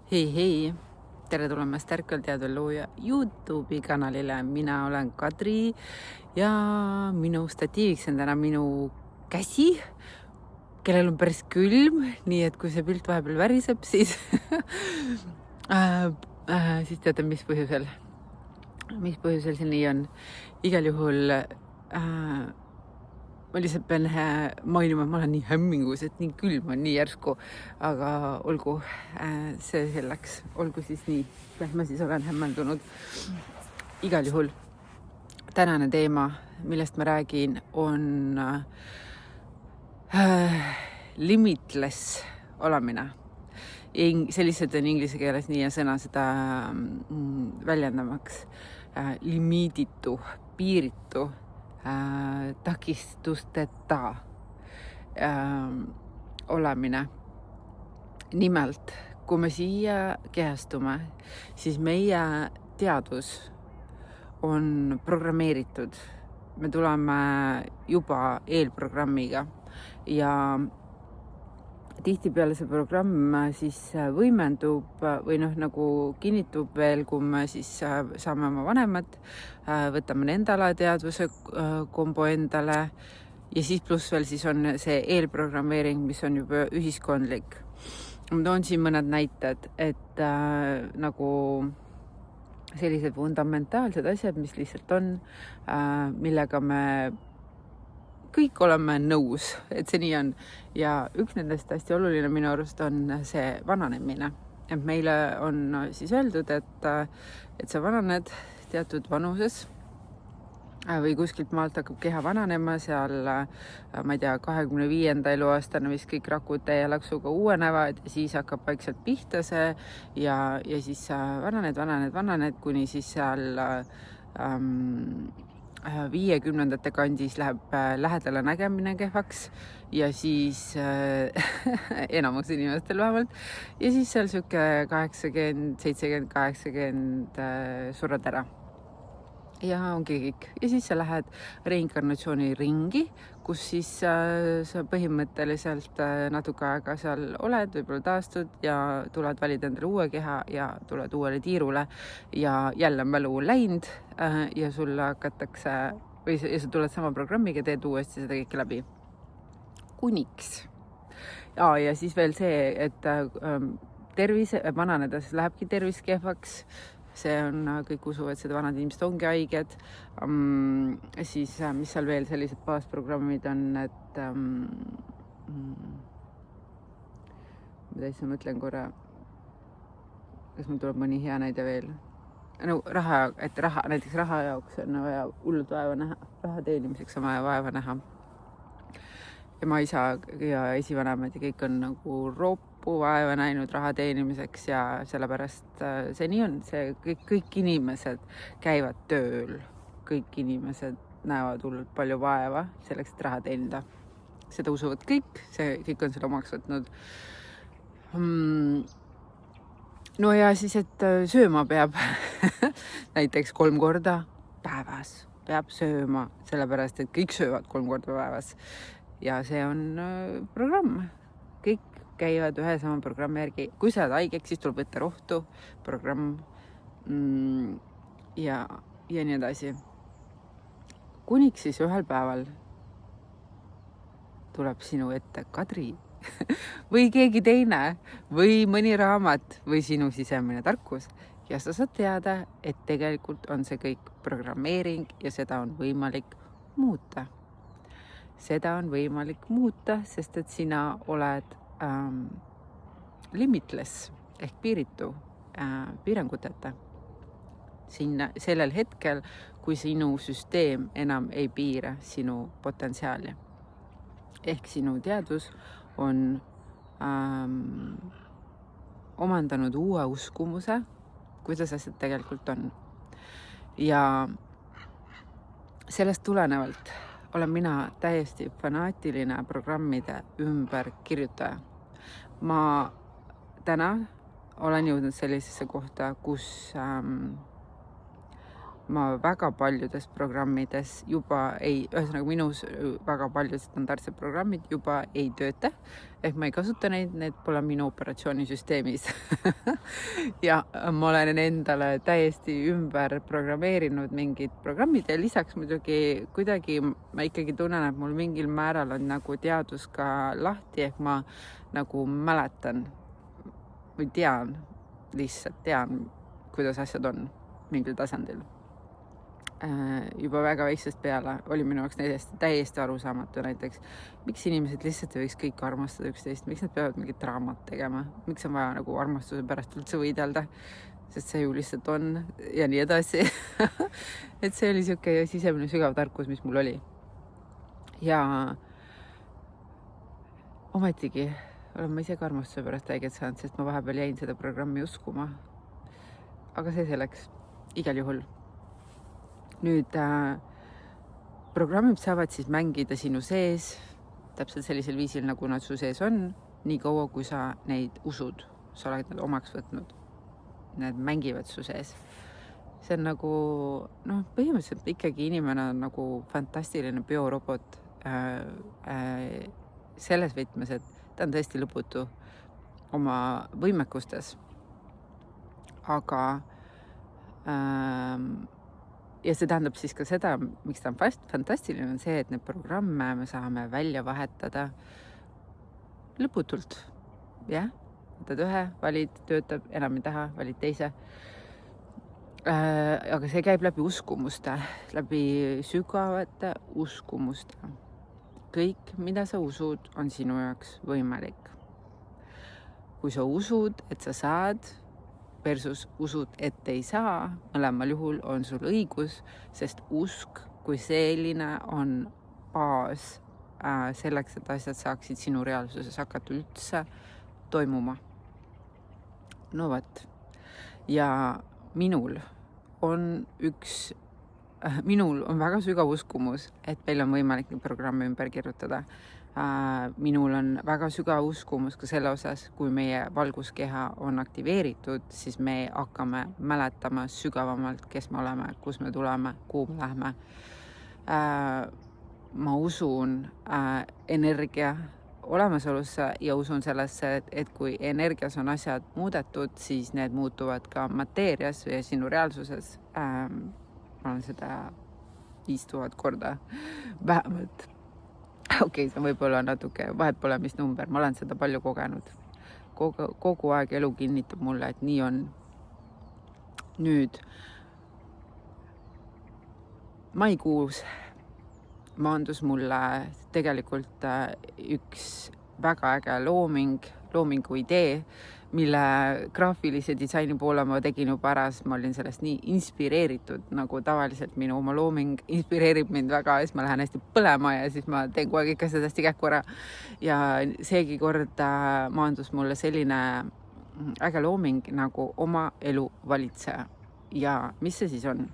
Hei, tere tulemast Ärkvelteadvellooja YouTube'i kanalile. Mina olen Kadri ja minu statiiviks on täna minu käsi, kellel on päris külm, nii et kui see pilt vahepeal väriseb, siis siis teate, mis põhjusel see nii on. Igal juhul ma lihtsalt pean mainima, et ma olen nii hämmingus, et nii külm on nii järsku, aga olgu, see selleks, olgu siis nii, ma siis olen hämmeldunud. Igal juhul tänane teema, millest ma räägin, on limitless olemine. See lihtsalt on inglise keeles nii ja sõna seda väljendamaks. Limiiditu, piiritu, takistusteta olemine. Nimelt, kui me siia kehastume, siis meie teadvus on programmeeritud. Me tuleme juba eelprogrammiga ja tihtipeale see programm siis võimendub või nagu kinnitub veel, kui me siis saame oma vanemad, võtame nende alateadvuse kombo endale ja siis pluss veel siis on see eelprogrammeering, mis on juba ühiskondlik. Ma toon siin mõned näited, et nagu sellised fundamentaalsed asjad, mis lihtsalt on, millega me kõik oleme nõus, et see nii on. Ja üks nendest hästi oluline minu arust on see vananemine. Et meile on siis öeldud, et sa vananed teatud vanuses või kuskilt maalt hakkab keha vananema seal, ma ei tea, 25. eluaastane vist kõik rakud täie laksuga uuenevad ja siis hakkab vaikselt pihta see ja siis vananed, kuni siis seal 50. kandis läheb lähedale nägemine kehvaks ja siis enamus inimestel vähemalt ja siis seal siuke 80, 70, 80 surrad ära. Ja ongi kõik. Ja siis sa lähed reinkarnatsiooni ringi, kus siis sa põhimõtteliselt natuke aega seal oled, võib-olla taastud ja tuled valid endale uue keha ja tuled uuele tiirule ja jälle on mälu läinud ja sulle hakatakse, või sa tuled sama programmiga, teed uuesti seda kõike läbi. Kuniks. Ja siis veel see, et tervis vananedes lähebki tervis kehvaks. See on, kõik usuvad, seda vanad inimesed ongi haiged. Siis, mis seal veel sellised baasprogrammid on, et ma täitsa mõtlen korra, kas mul tuleb mõni hea näide veel. No, näiteks raha jaoks on vaja hullult vaeva näha, raha teenimiseks on vaja vaeva näha. Ja ma isa ja esivanemad ja kõik on nagu roppu vaeva näinud raha teenimiseks ja sellepärast see nii on. See kõik inimesed käivad tööl, kõik inimesed näevad hullult palju vaeva selleks, et raha teenida. Seda usuvad kõik, kõik on selle omaks võtnud. No ja siis, et sööma peab näiteks 3 korda päevas peab sööma, sellepärast, et kõik söövad 3 korda päevas. Ja see on programm. Kõik käivad ühe sama programmi järgi. Kui sa oled haigeks, siis tuleb võtta rohtu, programm ja nii edasi. Kuniks siis ühel päeval tuleb sinu ette Kadri või keegi teine või mõni raamat või sinu sisemine tarkus ja sa saad teada, et tegelikult on see kõik programmeering ja seda on võimalik muuta. Seda on võimalik muuta, sest et sina oled limitless ehk piiritu, piiranguteta. Sellel hetkel, kui sinu süsteem enam ei piira sinu potentsiaali. Ehk sinu teadvus on omandanud uue uskumuse, kuidas asjad tegelikult on. Ja sellest tulenevalt olen mina täiesti fanaatiline programmide ümber kirjutaja. Ma täna olen jõudnud sellisesse kohta, kus ma väga paljudes programmides juba ühesõnaga minus väga paljud standardsed programmid juba ei tööta, ehk ma ei kasuta neid, need pole minu operatsioonisüsteemis ja ma olen endale täiesti ümber programmeerinud mingid programmid ja lisaks muidugi kuidagi ma ikkagi tunnen, et mul mingil määral on nagu teadus ka lahti, ehk ma nagu mäletan või lihtsalt tean, kuidas asjad on mingil tasandil. Juba väga väiksest peale oli minu jaoks täiesti arusaamatu näiteks, miks inimesed lihtsalt ei võiks kõik armastada üksteist, miks nad peavad mingit draamat tegema, miks on vaja nagu armastuse pärast üldse võidelda, sest see ju lihtsalt on ja nii edasi. Et see oli siuke sisemine sügav tarkus, mis mul oli. Ja ometigi olen ma ise ka armastuse pärast haiget saanud, sest ma vahepeal jäin seda programmi uskuma. Aga see selleks igal juhul. Nüüd programmid saavad siis mängida sinu sees täpselt sellisel viisil, nagu nad su sees on, nii kaua, kui sa neid usud, sa oled need omaks võtnud. Need mängivad su sees. See on nagu, põhimõtteliselt ikkagi inimene on nagu fantastiline biorobot selles võtmes, et ta on tõesti lõputu oma võimekustes. Aga ja see tähendab siis ka seda, miks ta on fantastiline, on see, et need programme me saame välja vahetada lõputult. Jah, võtad ühe, valid, töötab, enam ei taha, valid teise. Aga see käib läbi uskumuste, läbi sügavate uskumuste. Kõik, mida sa usud, on sinu jaoks võimalik. Kui sa usud, et sa saad, versus usud, et ei saa, mõlemal juhul on sul õigus, sest usk kui selline on baas selleks, et asjad saaksid sinu reaalsuses hakata üldse toimuma. No võt. Ja minul on väga sügav uskumus, et meil on võimalik neid programme ümber kirjutada. Minul on väga sügav uskumus ka selle osas, kui meie valguskeha on aktiveeritud, siis me hakkame mäletama sügavamalt, kes me oleme, kus me tuleme, kuhu me lähme. Ma usun energia olemasolusse ja usun sellesse, et kui energias on asjad muudetud, siis need muutuvad ka mateerias ja sinu reaalsuses. Ma olen seda 5000 korda vähemalt. Okei, see võib olla natuke, vahet pole mis number, ma olen seda palju kogenud. Kogu aeg elu kinnitab mulle, et nii on. Nüüd, maikuus maandus mulle tegelikult üks väga äge loomingu idee, mille graafilise disaini poole ma tegin juba ära, sest ma olin sellest nii inspireeritud, nagu tavaliselt minu oma looming inspireerib mind väga, siis ma lähen hästi põlema ja siis ma teen kogu aeg ikka seda hästi kähku ära. Ja seegi kord maandus mulle selline äge looming nagu oma elu valitseja. Ja mis see siis on?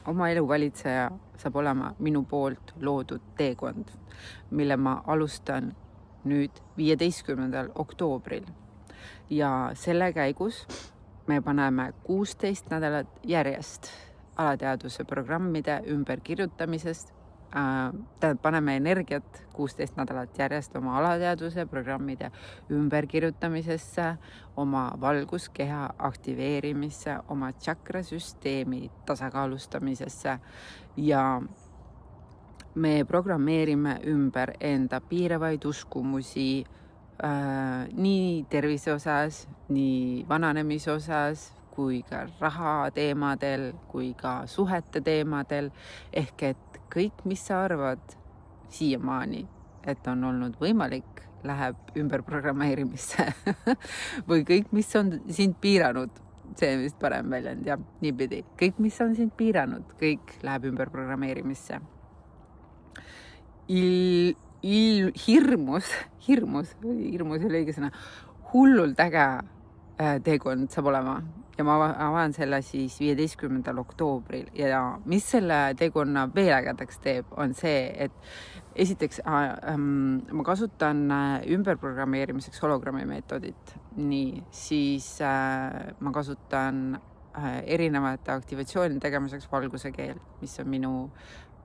Oma elu valitseja saab olema minu poolt loodud teekond, mille ma alustan nüüd 15. oktoobril. Ja selle käigus me paneme 16 nädalat järjest alateadvuse programmide ümberkirjutamisest. Paneme energiat 16 nädalat järjest oma alateadvuse programmide ümberkirjutamisesse, oma valguskeha aktiveerimisse, oma tšakrasüsteemi tasakaalustamisesse ja me programmeerime ümber enda piiravaid uskumusi nii tervise osas, nii vananemise osas, kui ka raha teemadel, kui ka suhete teemadel. Ehk et kõik, mis sa arvad siiamaani, et on olnud võimalik, läheb ümberprogrammeerimisse. Või kõik, mis on sind piiranud, see vist parem väljend, jah, niipidi. Kõik, mis on sind piiranud, kõik läheb ümberprogrammeerimisse. Hirmus oli õige sõna, hullult äge teekond saab olema ja ma avan selle siis 15. oktoobril ja mis selle teekonna veel ägedaks teeb, on see, et esiteks ma kasutan ümberprogrammeerimiseks hologrammi meetodit, nii siis ma kasutan erinevate aktivatsiooni tegemiseks valguse keel, mis on minu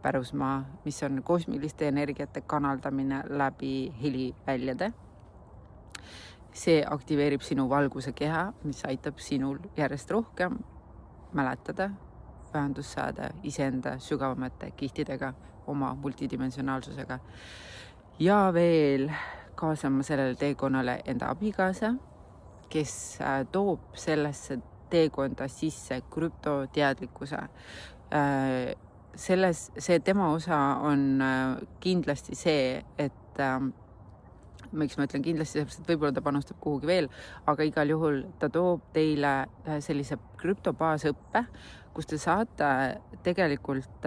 pärusmaa, mis on kosmiliste energiate kanaldamine läbi heliväljade. See aktiveerib sinu valguse keha, mis aitab sinul järjest rohkem mäletada, ühendust saada iseenda sügavamate kihtidega, oma multidimensionaalsusega. Ja veel kaasama sellele teekonnale enda abikaasa, kes toob sellesse teekonda sisse krüptoteadlikkuse. See tema osa on kindlasti see, et miks ma ütlen kindlasti, et võib-olla ta panustab kuhugi veel, aga igal juhul ta toob teile sellise krüptobaasõppe, kus te saate tegelikult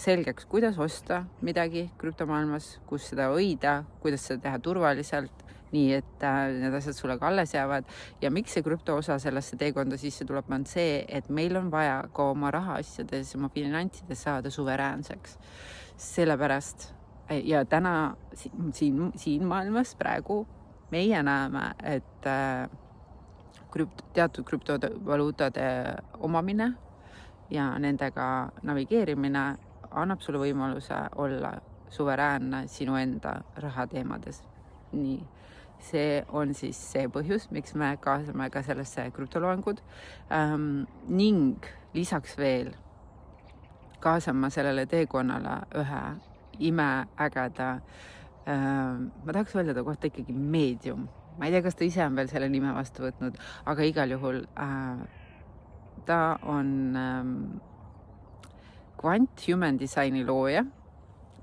selgeks, kuidas osta midagi krüptomaailmas, kus seda hoida, kuidas seda teha turvaliselt, nii et need asjad sulle ka alles jäävad. Ja miks see krüpto osa sellesse teekonda sisse tuleb, on see, et meil on vaja ka oma rahaasjades, oma finantsides saada suveräänseks. Sellepärast ja täna siin maailmas praegu meie näeme, et teatud krüptovaluutade omamine ja nendega navigeerimine annab sulle võimaluse olla suveräänne sinu enda rahateemades. Nii, see on siis see põhjus, miks me kaasame ka sellesse krüptoloengud ning lisaks veel kaasama sellele teekonnale ühe imeägeda, ma tahaks öelda ta kohta ikkagi meedium. Ma ei tea, kas ta ise on veel selle nime vastu võtnud, aga igal juhul ta on kvant human designi looja,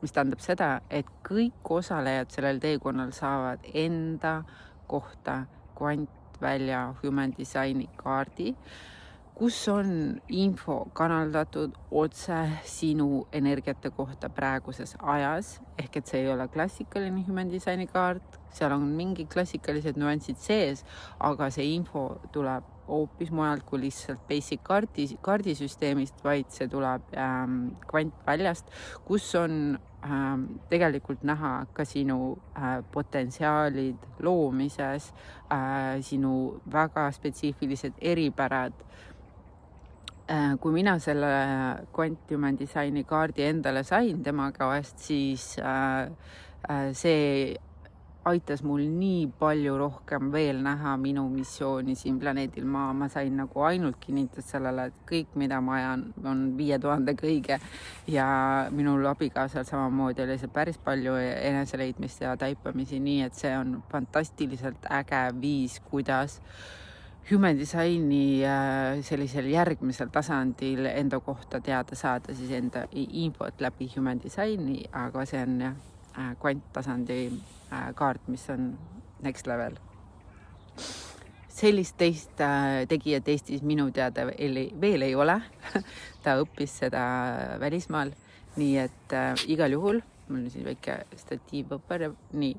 mis tähendab seda, et kõik osalejad sellel teekonnal saavad enda kohta kvantvälja human designi kaardi, kus on info kanaldatud otse sinu energiate kohta praeguses ajas, ehk et see ei ole klassikaline human designi kaart, seal on mingi klassikalised nüansid sees, aga see info tuleb hoopis mujalt kui lihtsalt basic kaardisüsteemist, vaid see tuleb kvantväljast, kus on tegelikult näha ka sinu potentsiaalid loomises, sinu väga spetsiifilised eripärad. Kui mina selle Quant Human Designi kaardi endale sain tema käest, siis see aitas mul nii palju rohkem veel näha minu missiooni siin planeedil Maa. Ma sain nagu ainult kinnitust sellele, et kõik, mida ma ajan, on 5000 õige ja minul abikaasal samamoodi oli see päris palju eneseleidmist ja taipamisi, nii et see on fantastiliselt äge viis, kuidas human designi sellisel järgmisel tasandil enda kohta teada saada, siis enda infot läbi human designi, aga see on kvanttasandi kaart, mis on next level. Sellist teist tegijat Eestis minu teada veel ei ole. Ta õppis seda välismaal, nii et igal juhul, mul on siin väike statiivõpper, nii,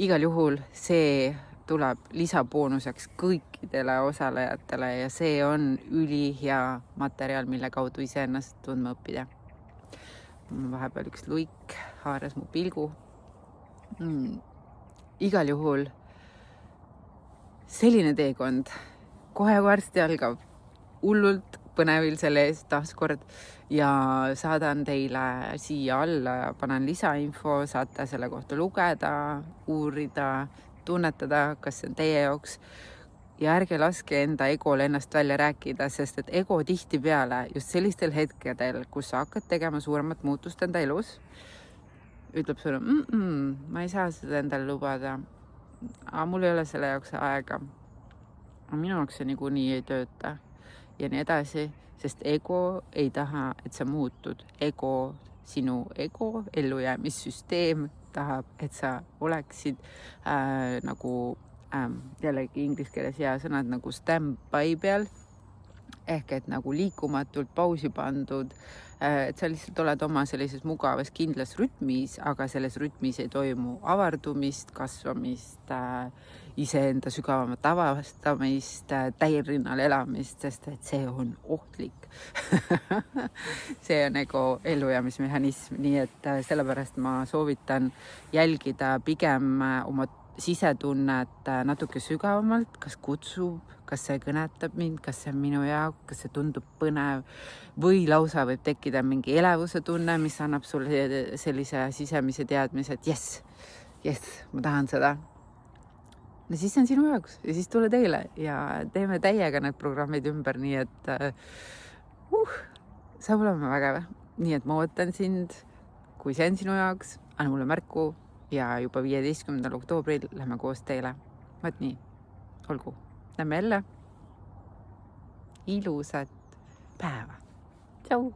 igal juhul see tuleb lisaboonuseks kõikidele osalejatele ja see on ülihea materjal, mille kaudu iseennast tundma õppida. Vahepeal üks luik haaras mu pilgu. Igal juhul selline teekond kohe varsti algab, hullult põnevil selle eest taaskord ja saadan teile siia alla ja panen lisainfo, saate selle kohta lugeda, uurida, tunnetada, kas see on teie jaoks ja ärge laske enda egol ennast välja rääkida, sest et ego tihtipeale just sellistel hetkedel, kus sa hakkad tegema suuremat muutust enda elus, ütleb sulle, ma ei saa seda endale lubada, aga mul ei ole selle jaoks aega, aga minu jaoks see niikuinii ei tööta ja nii edasi, sest ego ei taha, et sa muutud. Sinu ego ellujäämissüsteem tahab, et sa oleksid nagu jällegi inglise keeles hea sõnad nagu stand-by peal, ehk et nagu liikumatult pausi pandud, et sa lihtsalt oled oma sellises mugavas kindlas rütmis, aga selles rütmis ei toimu avardumist, kasvamist, iseenda sügavamat avastamist, täierinnal elamist, sest et see on ohtlik. See on ego ellujäämismehhanism, nii et sellepärast ma soovitan jälgida pigem oma sisetunnet natuke sügavamalt, kas kutsub, kas see kõnetab mind, kas see on minu jaoks, kas see tundub põnev või lausa võib tekkida mingi elevuse tunne, mis annab sulle sellise sisemise teadmise, et jess, ma tahan seda. No siis on sinu jaoks ja siis tule teile ja teeme täiega need programmid ümber, nii et saab olema vägev. Nii et ma ootan sind, kui see on sinu jaoks, anna mulle märku ja juba 15. oktoobril lähme koos teele. Vaat nii, olgu. Lähme jälle. Ilusat päeva. Tšau!